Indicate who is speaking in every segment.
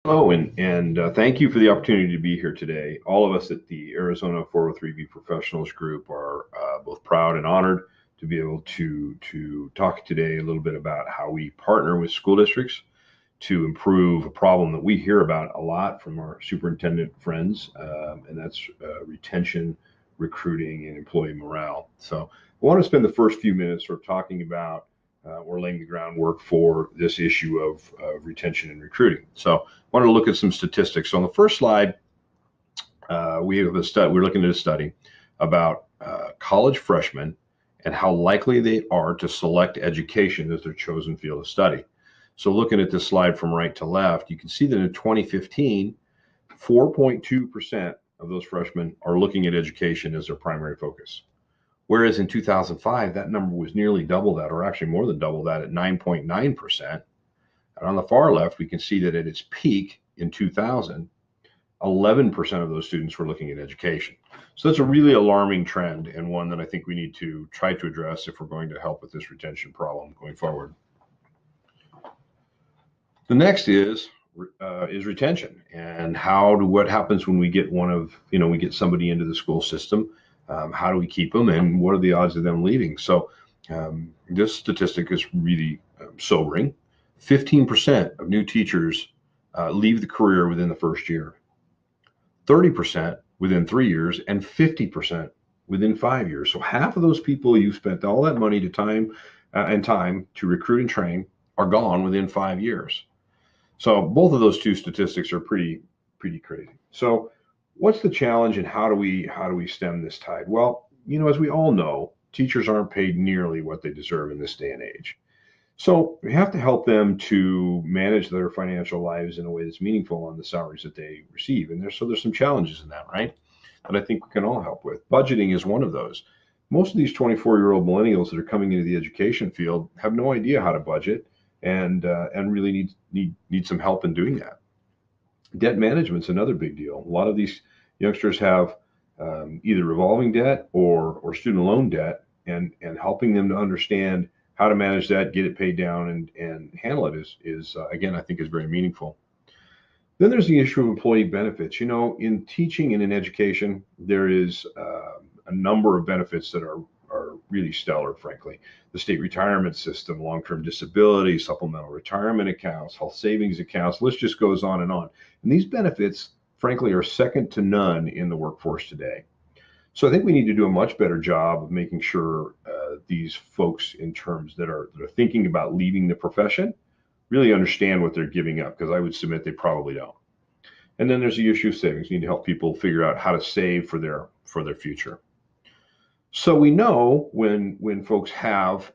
Speaker 1: Hello, and thank you for the opportunity to be here today. All of us at the Arizona 403B Professionals Group are both proud and honored to be able to talk today a little bit about how we partner with school districts to improve a problem that we hear about a lot from our superintendent friends, and that's retention, recruiting, and employee morale. So I want to spend the first few minutes sort of talking about or laying the groundwork for this issue of retention and recruiting. So I wanted to look at some statistics. So on the first slide, we have a study. We're looking at a study about college freshmen and how likely they are to select education as their chosen field of study. So looking at this slide from right to left, you can see that in 2015, 4.2% of those freshmen are looking at education as their primary focus. Whereas in 2005, that number was nearly double that, or actually more than double that at 9.9%. And on the far left, we can see that at its peak in 2000, 11% of those students were looking at education. So that's a really alarming trend, and one that I think we need to try to address if we're going to help with this retention problem going forward. The next is retention, and what happens when we get we get somebody into the school system. How do we keep them, and what are the odds of them leaving? So this statistic is really sobering. 15% of new teachers leave the career within the first year, 30% within 3 years, and 50% within 5 years. So half of those people you spent all that money to time to recruit and train are gone within 5 years. So both of those two statistics are pretty crazy. So what's the challenge, and how do we stem this tide? Well, as we all know, teachers aren't paid nearly what they deserve in this day and age. So we have to help them to manage their financial lives in a way that's meaningful on the salaries that they receive. And there's some challenges in that, right? That I think we can all help with. Budgeting is one of those. Most of these 24-year-old millennials that are coming into the education field have no idea how to budget, and really need some help in doing that. Debt management's another big deal. A lot of these youngsters have either revolving debt or student loan debt, and helping them to understand how to manage that, get it paid down, and handle it is again, I think, is very meaningful. Then there's the issue of employee benefits. In teaching and in education, there is a number of benefits that are really stellar, frankly. The state retirement system, long-term disability, supplemental retirement accounts, health savings accounts, list just goes on and on. And these benefits, frankly, are second to none in the workforce today. So I think we need to do a much better job of making sure these folks, in terms that are thinking about leaving the profession, really understand what they're giving up, because I would submit they probably don't. And then there's the issue of savings. You need to help people figure out how to save for their future. So we know when folks have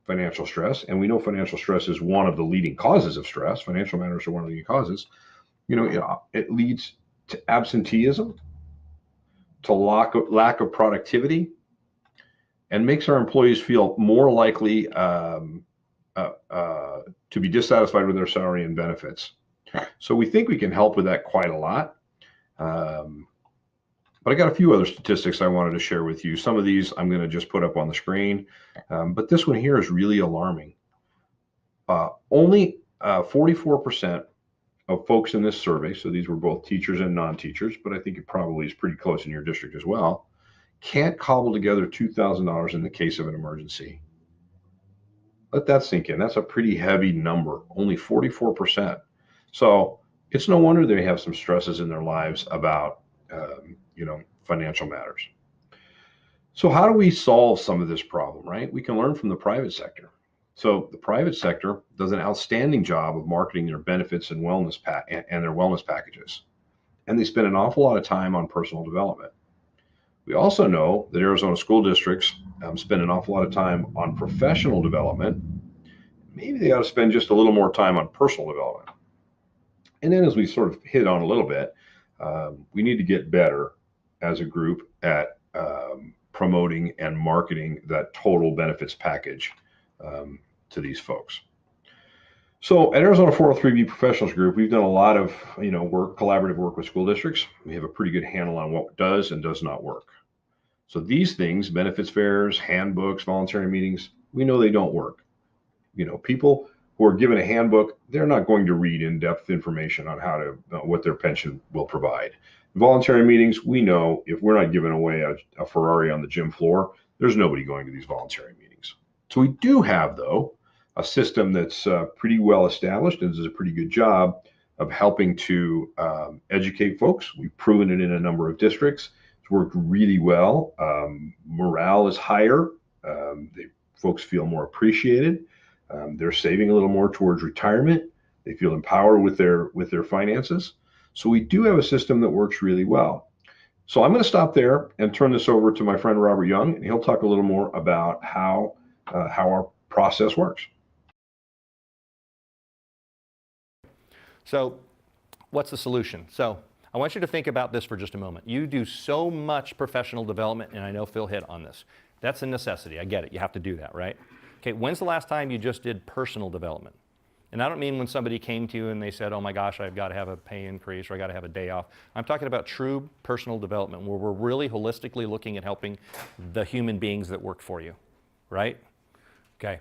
Speaker 1: financial stress, and we know financial stress is one of the leading causes of stress. Financial matters are one of the leading causes. It leads to absenteeism, to lack of productivity, and makes our employees feel more likely to be dissatisfied with their salary and benefits. So we think we can help with that quite a lot. But I got a few other statistics I wanted to share with you. Some of these I'm going to just put up on the screen, but this one here is really alarming. Only 44% of folks in this survey, so these were both teachers and non-teachers, but I think it probably is pretty close in your district as well, can't cobble together $2,000 in the case of an emergency. Let that sink in. That's a pretty heavy number, only 44%. So it's no wonder they have some stresses in their lives about financial matters. So how do we solve some of this problem, right? We can learn from the private sector. So the private sector does an outstanding job of marketing their benefits and their wellness packages, and they spend an awful lot of time on personal development. We also know that Arizona school districts spend an awful lot of time on professional development. Maybe they ought to spend just a little more time on personal development. And then, as we sort of hit on a little bit, we need to get better as a group at promoting and marketing that total benefits package to these folks. So at Arizona 403B Professionals Group, we've done a lot of collaborative work with school districts. We have a pretty good handle on what does and does not work. So these things, benefits fairs, handbooks, voluntary meetings, we know they don't work. People who are given a handbook, they're not going to read in-depth information on how to what their pension will provide. Voluntary meetings, we know if we're not giving away a Ferrari on the gym floor, there's nobody going to these voluntary meetings. So we do have, though, a system that's pretty well established and does a pretty good job of helping to educate folks. We've proven it in a number of districts. It's worked really well. Morale is higher. Folks feel more appreciated. They're saving a little more towards retirement. They feel empowered with their finances. So we do have a system that works really well. So I'm going to stop there and turn this over to my friend Robert Young, and he'll talk a little more about how our process works.
Speaker 2: So what's the solution? So I want you to think about this for just a moment. You do so much professional development, and I know Phil hit on this. That's a necessity. I get it. You have to do that, right? Okay, when's the last time you just did personal development? And I don't mean when somebody came to you and they said, oh my gosh, I've got to have a pay increase or I got to have a day off. I'm talking about true personal development where we're really holistically looking at helping the human beings that work for you, right? Okay.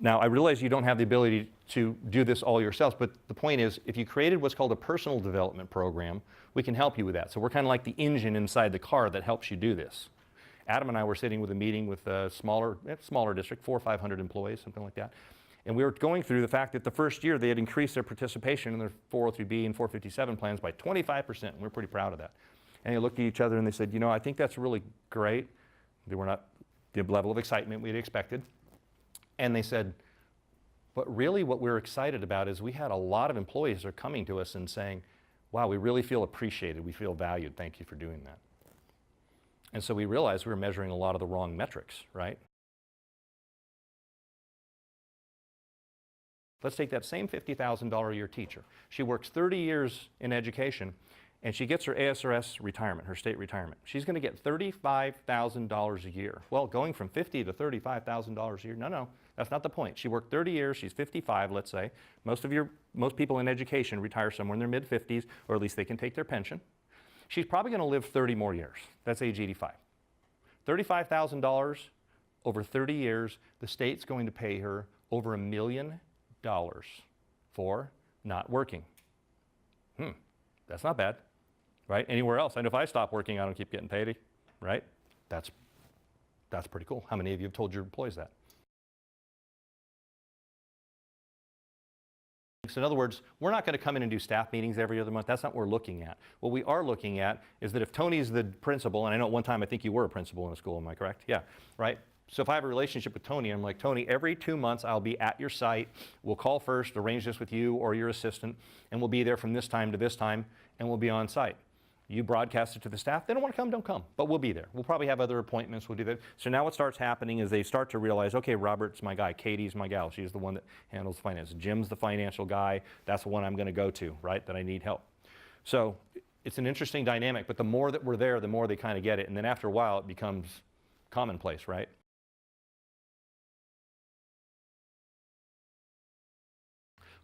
Speaker 2: Now, I realize you don't have the ability to do this all yourselves, but the point is, if you created what's called a personal development program, we can help you with that. So we're kind of like the engine inside the car that helps you do this. Adam and I were sitting with a meeting with a smaller district, 400 or 500 employees, something like that. And we were going through the fact that the first year they had increased their participation in their 403B and 457 plans by 25%, and we're pretty proud of that. And they looked at each other and they said, you know, I think that's really great. They were not the level of excitement we had expected. And they said, but really what we're excited about is we had a lot of employees that are coming to us and saying, wow, we really feel appreciated, we feel valued, thank you for doing that. And so we realized we were measuring a lot of the wrong metrics, right? Let's take that same $50,000 a year teacher. She works 30 years in education, and she gets her ASRS retirement, her state retirement. She's going to get $35,000 a year. Well, going from $50,000 to $35,000 a year, no, that's not the point. She worked 30 years, she's 55, let's say. Most people in education retire somewhere in their mid-50s, or at least they can take their pension. She's probably going to live 30 more years. That's age 85. $35,000 over 30 years, the state's going to pay her over $1 million for not working. That's not bad, right? Anywhere else, I know if I stop working, I don't keep getting paid, right? That's pretty cool. How many of you have told your employees that? So in other words, we're not going to come in and do staff meetings every other month. That's not what we're looking at. What we are looking at is that if Tony's the principal, and I know at one time I think you were a principal in a school, am I correct? Yeah, right? So if I have a relationship with Tony, I'm like, Tony, every 2 months I'll be at your site. We'll call first, arrange this with you or your assistant, and we'll be there from this time to this time, and we'll be on site. You broadcast it to the staff. They don't want to come, don't come, but we'll be there. We'll probably have other appointments. We'll do that. So now what starts happening is they start to realize, okay, Robert's my guy. Katie's my gal. She's the one that handles finance. Jim's the financial guy. That's the one I'm going to go to, right, that I need help. So it's an interesting dynamic, but the more that we're there, the more they kind of get it. And then after a while, it becomes commonplace, right?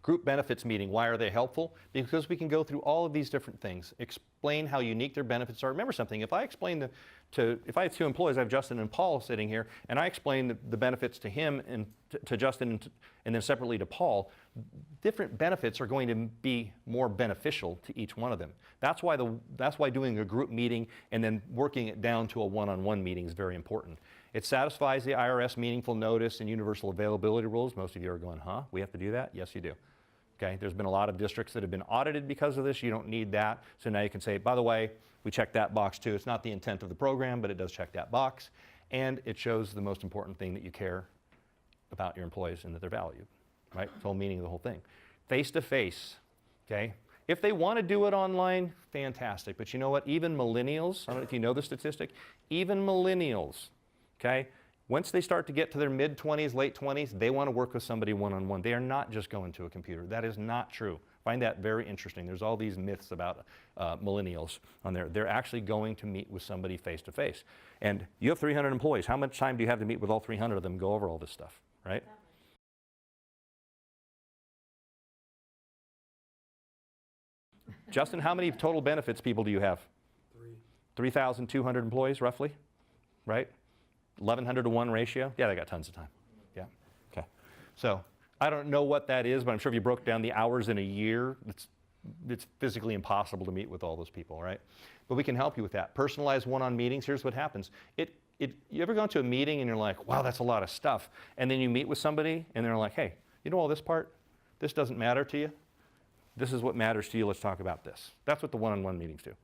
Speaker 2: Group benefits meeting, why are they helpful? Because we can go through all of these different things, explain how unique their benefits are. Remember something, if I explain if I have two employees, I have Justin and Paul sitting here, and I explain the benefits to him and to Justin and then separately to Paul, different benefits are going to be more beneficial to each one of them. That's why doing a group meeting and then working it down to a one-on-one meeting is very important. It satisfies the IRS meaningful notice and universal availability rules. Most of you are going, huh? We have to do that? Yes, you do. Okay, there's been a lot of districts that have been audited because of this. You don't need that. So now you can say, by the way, we checked that box too. It's not the intent of the program, but it does check that box. And it shows the most important thing, that you care about your employees and that they're valued, right? It's the whole meaning of the whole thing. Face-to-face, okay? If they want to do it online, fantastic. But you know what? Even millennials, I don't know if you know the statistic, even millennials, okay? Once they start to get to their mid-20s, late 20s, they want to work with somebody one-on-one. They are not just going to a computer. That is not true. I find that very interesting. There's all these myths about millennials on there. They're actually going to meet with somebody face-to-face. And you have 300 employees. How much time do you have to meet with all 300 of them and go over all this stuff, right? Justin, how many total benefits people do you have? 3,200 employees, roughly, right? 1,100 to 1 ratio? Yeah, they got tons of time. Yeah, okay. So I don't know what that is, but I'm sure if you broke down the hours in a year, it's physically impossible to meet with all those people, right? But we can help you with that. Personalized one-on meetings, here's what happens. You ever gone to a meeting and you're like, wow, that's a lot of stuff. And then you meet with somebody and they're like, hey, you know all this part? This doesn't matter to you. This is what matters to you. Let's talk about this. That's what the one-on-one meetings do.